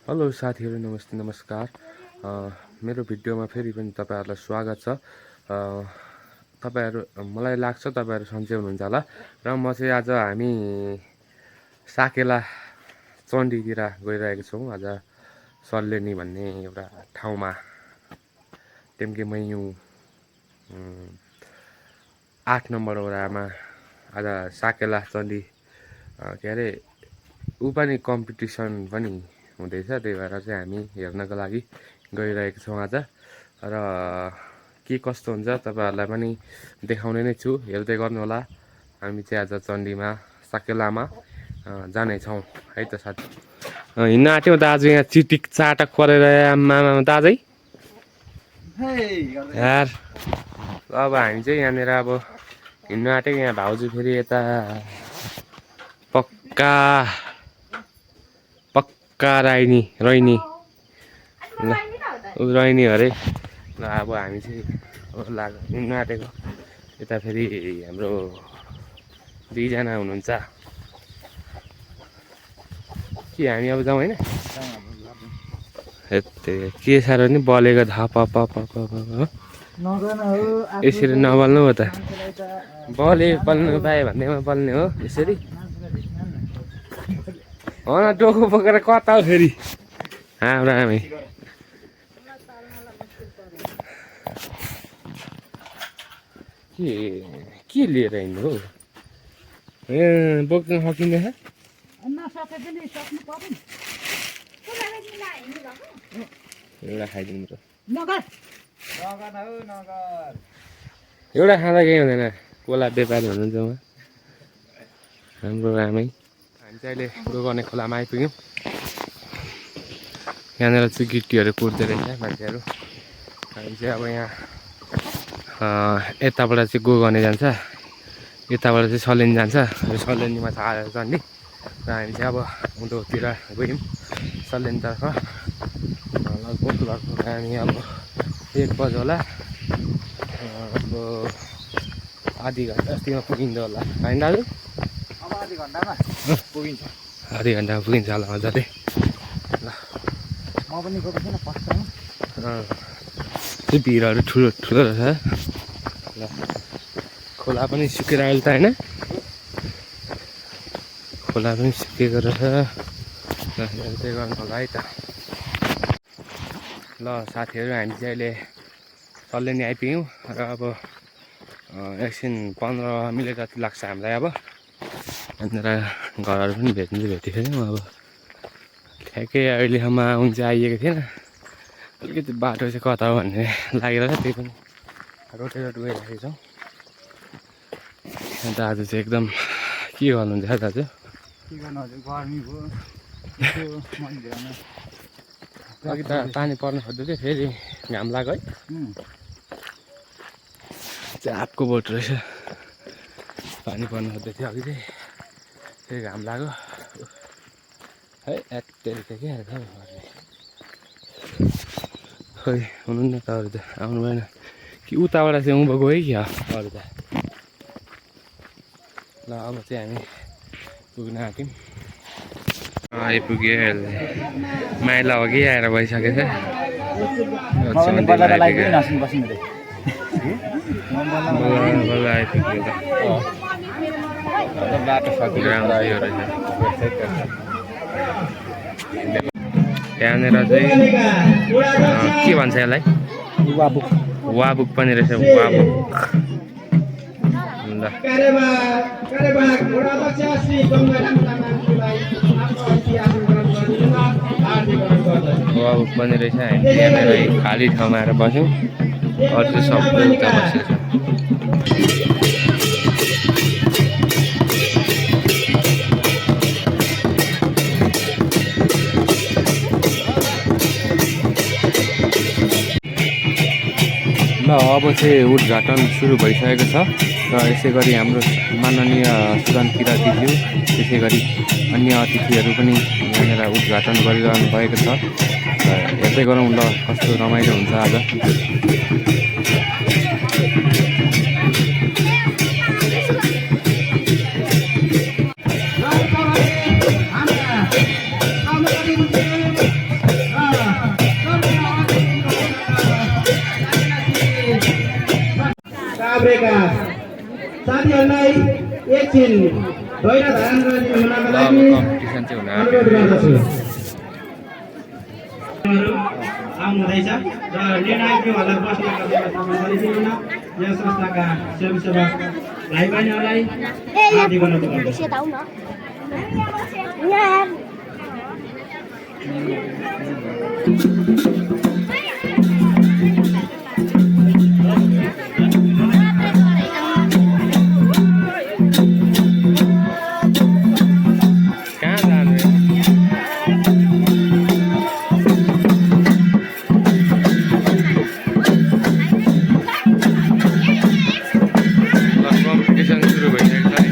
Hello साथीहरू, नमस्ते नमस्कार। मेरो भिडियोमा फेरि पनि तपाईँहरूलाई स्वागत छ। तपाईँहरू, मलाई लाग्छ तपाईँहरू सन्चै हुनुहुन्छ होला। र म चाहिँ आज हामी साकेला चण्डीतिर गइरहेको छौँ। आज सल्लेनी भन्ने एउटा ठाउँमा टेम्के मैयु 8 नम्बर वडामा आज साकेला चण्डी के अरे ऊ पनि कम्पिटिसन पनि हुँदैछ। त्यही भएर चाहिँ हामी हेर्नको लागि गइरहेको छौँ आज। र के कस्तो हुन्छ तपाईँहरूलाई पनि देखाउने नै छु, हेर्दै गर्नु होला। हामी चाहिँ आज चण्डीमा साकेलामा जानेछौँ है त साथी। हिँड्न आँट्यौँ दाजु, यहाँ चिटिक चाटक परेर आम्मा दाजै यार। अब हामी चाहिँ यहाँनिर अब हिँड्नु आँटेको, यहाँ भाउजू फेरि यता पक्का रैनी ल रैनी अरे। ल अब हामी चाहिँ हिँड्नु आँटेको। यता फेरि हाम्रो दुईजना हुनुहुन्छ कि हामी अब जाउँ होइन? के साह्रो नि बलेको थाहा यसरी नबल्नु हो त। बल्नु पायो भन्दैमा बल्ने हो यसरी। टोको बोकेर कता हो फेरि हाम्रो आमै। के लिएर हिँड्नु हो? बोक्न सकिँदैछ? एउटा खाइदिनु त। एउटा खाँदा केही हुँदैन, कोला व्यापारी हुनुहुन्छ उहाँ हाम्रो आमै। हामी चाहिँ अहिले गोगने खोलामा आइपुग्यौँ। यहाँनिर चाहिँ गिट्टीहरू कुट्दो रहेछ मान्छेहरू। हामी चाहिँ अब यहाँ यताबाट चाहिँ गोगने जान्छ, यताबाट चाहिँ सलेनी जान्छ। सलेनीमा छ आज चण्डी। र हामी चाहिँ अब उँधोतिर गयौँ सलेनीतर्फ। लगभग हामी अब 1 बजे होला, अब आधी घन्टा जतिमा पुगिन्छ होला होइन दाजु? अब आधी घन्टामा पुगिन्छ। आधी घन्टामा पुगिन्छ होला मजाले। ल म पनि गएको थिएन फर्स्टमा। त्यो भिरहरू ठुलो ठुलो रहेछ। ल खोला पनि सुकेर अहिले त होइन? खोला पनि सुकेको रहेछ। ल हेर्दै गर्नु होला है त। ल साथीहरू, हामी चाहिँ अहिले सल्लेनी आइपुग्यौँ। र अब एकछिन 15 मिनट जति लाग्छ हामीलाई। अब यहाँनिर घरहरू पनि भेटिसक्यौँ। अब ठ्याक्कै अहिलेसम्म आउनु चाहिँ आइएको थिएन। अलिकति बाटो चाहिँ कता हो भन्ने लागिरहेछ, त्यही पनि रोटेर गइरहेको छौँ। दाजु चाहिँ एकदम के गर्नुहुन्छ दाजु? के गर्नु हजुर, गर्मी भयो। अघि त पानी पर्न खोज्दै थियो, फेरि घाम लाग्यो है। चापको बोट रहेछ। पानी पर्न खोज्दै थियो अघि चाहिँ, फेरि घाम लाग्यो है। एटेल थियो क्या खोइ हुनुहुन्न त अरू त आउनु भएन कि उताबाट चाहिँ उँभो गयो कि अरू त। ल अब चाहिँ हामी पुग्न आँट्यौँ। आइपुग्यो अहिले माइला अघि आएर भइसकेको छ। बल्ल आइपुग्यो त बाटो सकियो रहेछ। त्यहाँनिर चाहिँ के भन्छ यसलाई? वाबुक पनि रहेछ। वाबुक ल वाबुक पनि रहेछ। हामी यहाँनिर खाली ठाउँमा आएर बस्यौँ, अरू चाहिँ सबै उता बसेको छ। ल अब चाहिँ उद्घाटन सुरु भइसकेको छ। र यसै गरी हाम्रो माननीय सुदन किरातीज्यू, त्यसै गरी अन्य अतिथिहरू पनि यहाँनिर उद्घाटन गरिरहनु भएको छ। र हेर्दै गरौँ ल कस्तो रमाइलो हुन्छ आज। काभ्रेका साथीहरूलाई एकछिन धैर्य धारण गरिदिनु हुनका लागि कम्पिटिसन चाहिँ हुन अनुरोध गर्दछु। आउनुहुँदैछ र निर्णायकहरूलाई बस्नेका व्यवस्था गरिदिनुहुन यस संस्थाका स्वयंसेवक भाइ बहिनीहरूलाई हार्दिक अनुरोध गर्दछु। कहाँ जाने कम्पिटिसन सुरु भइसकेको छ नि।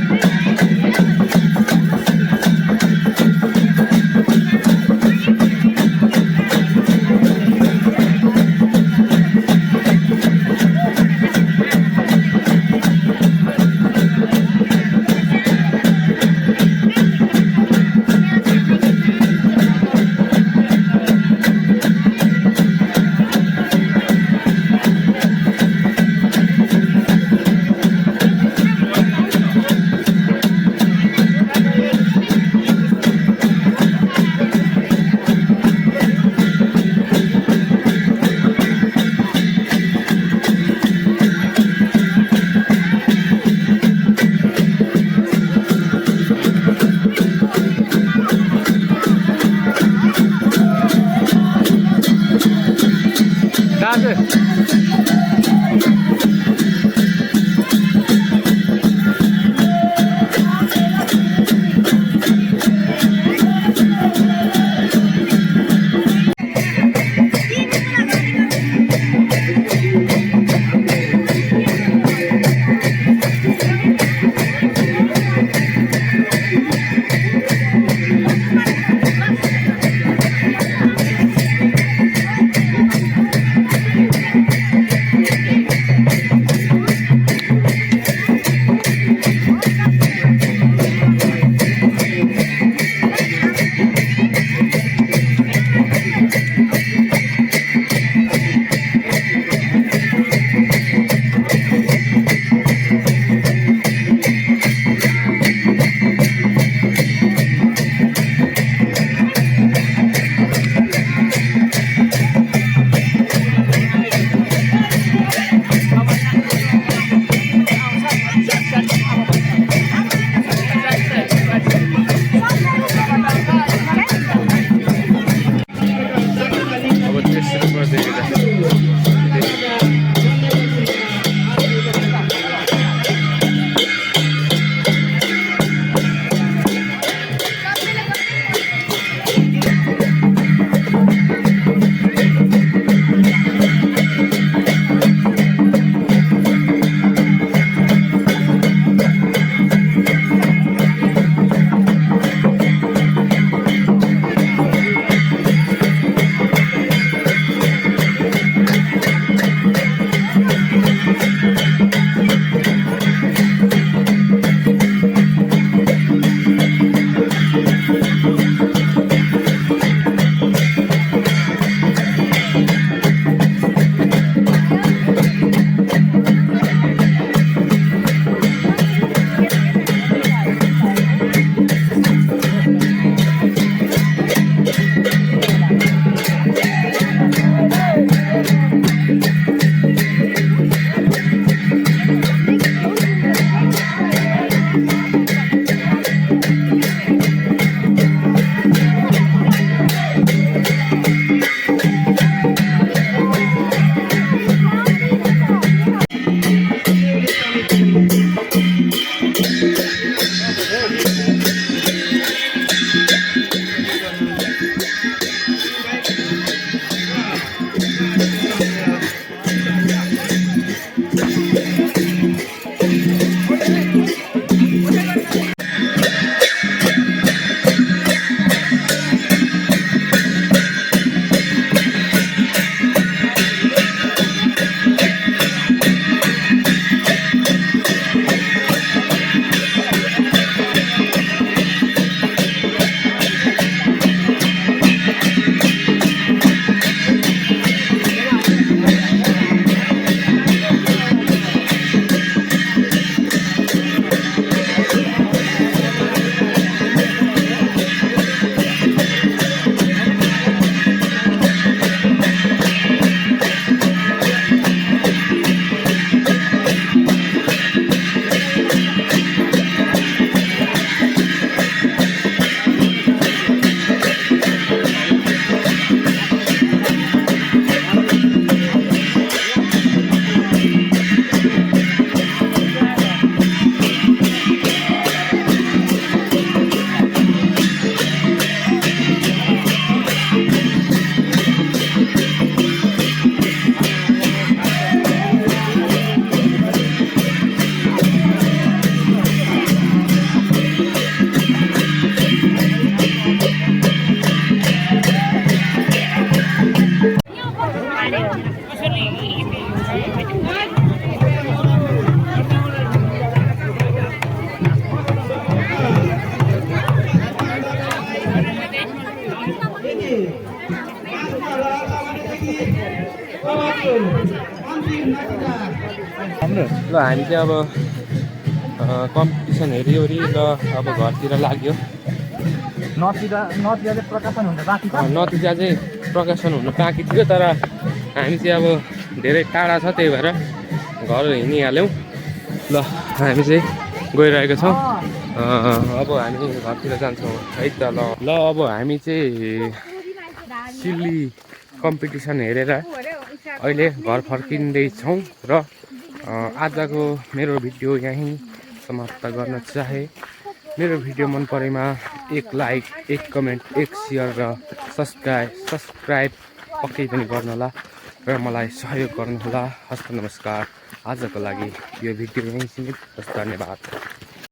हाम्रो ल हामी चाहिँ अब कम्पिटिसन हेरिवरि ल अब घरतिर लाग्यो। नतिजा चाहिँ प्रकाशन हुन्छ बाँकी छ नतिजा चाहिँ प्रकाशन हुनु बाँकी थियो, तर हामी चाहिँ अब धेरै टाढा छ त्यही भएर घर हिँडिहाल्यौँ। ल हामी चाहिँ गइरहेको छौँ। अब हामी घरतिर जान्छौँ है त। ल अब हामी चाहिँ सिल्ली कम्पिटिसन हेरेर अहिले घर फर्किँदैछौँ र आजको मेरो भिडियो यहीँ समाप्त गर्न चाहे। मेरो भिडियो मन परेमा एक लाइक, एक कमेन्ट, एक सेयर र सब्सक्राइब पक्कै पनि गर्नुहोला र मलाई सहयोग गर्नुहोला। हस्त नमस्कार। आजको लागि यो भिडियो यहीँ सीमित। हस्, धन्यवाद।